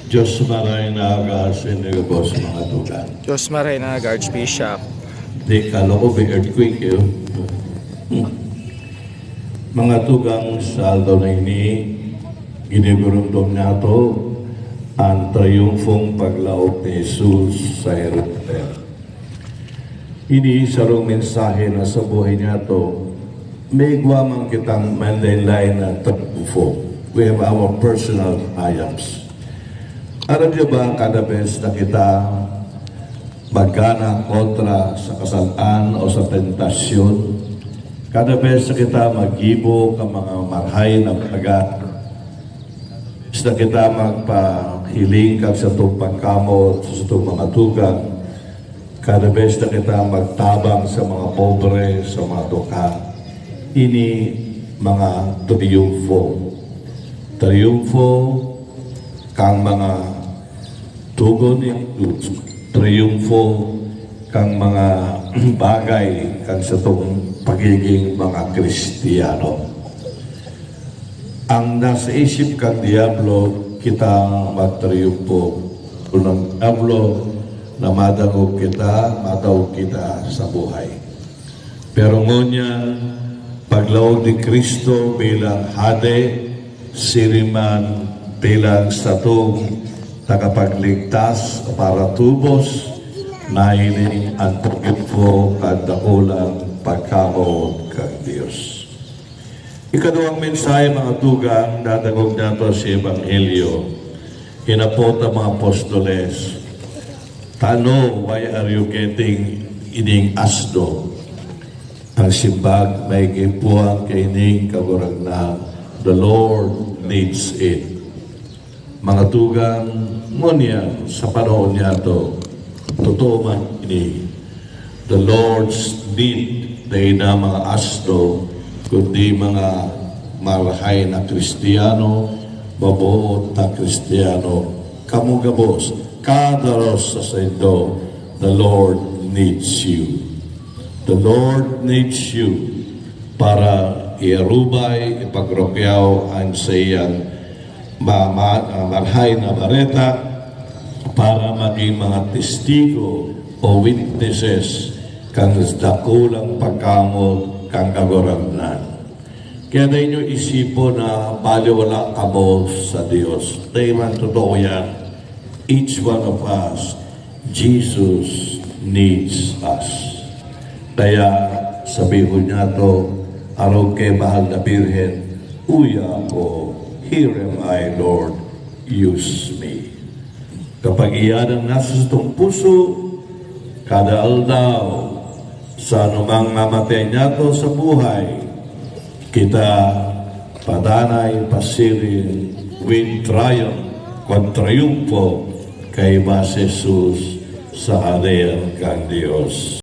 Diyos maray na sinigabos mga tugan. Diyos maray na Archbishop. Di kaloko may earthquake yun. Mga tugang sa aldo na ini, ginigurundong nato ang triumfong paglaot ni Jesus sa Jerusalem. Ini sarong mensahe na sa buhay niya to, may guwamang kitang mandaylay na triumfo. We have our personal triumphs. Alam niyo ba kada beses na kita magkana kontra sa kasalaan o sa tentasyon, kada beses na kita mag-ibo ka mga marhay na bagat, beses na kita magpahiling ka sa itong pagkamot, sa itong mga tugang, kada beses na kita magtabang sa mga pobre, sa mga duka, ini mga triumfo. Triumfo kang mga tugon ng Diyos, triumfo kang mga bagay kang sa itong pagiging mga Kristiyano. Ang nasa isip kang Diablo, kita magtriumfo. Kung ang Diablo na madagog kita, matawag kita sa buhay. Pero ngunyan, paglaog ni Kristo bilang hade, siriman bilang satong tagapagligtas para tubos na ini ang triumfo kadakulang pagkamot kang Diyos. Ikaduhang mensahe mga tugang, dadagog nato sa Ebanghelyo. Hinapot ang mga apostoles, Tano, why are you getting ining asdo? Ang simbag may gipuang kay ining kagurag na the Lord needs it. Mga tugang, ngunyan sa panahon niya ito, totoo man ini, the Lord's need dahil na mga asdo, kundi mga malahay na Kristiyano, mabuot na Kristiyano, kamugabos, kadaros sa sendo, the Lord needs you. The Lord needs you para iarubay, ipagrokyaw ang sayang marhay na bareta para maging mga testigo o witnesses kang dakulang pagkamot kang kagorangnan. Kaya na inyo isipo na baliwala kamo sa Diyos. Dahil man totoo yan, each one of us, Jesus needs us. Kaya sabihin niya to, araw kay mahal na Birhen, uya ko, here am I, Lord, use me. Kapag iyan ang nasa itong puso, kada aldaw, sa anumang mamatay niya to sa buhay, kita padanay, pasirin, with triumph, kung triumfo, kay Mas Jesus sa hader kang Diyos.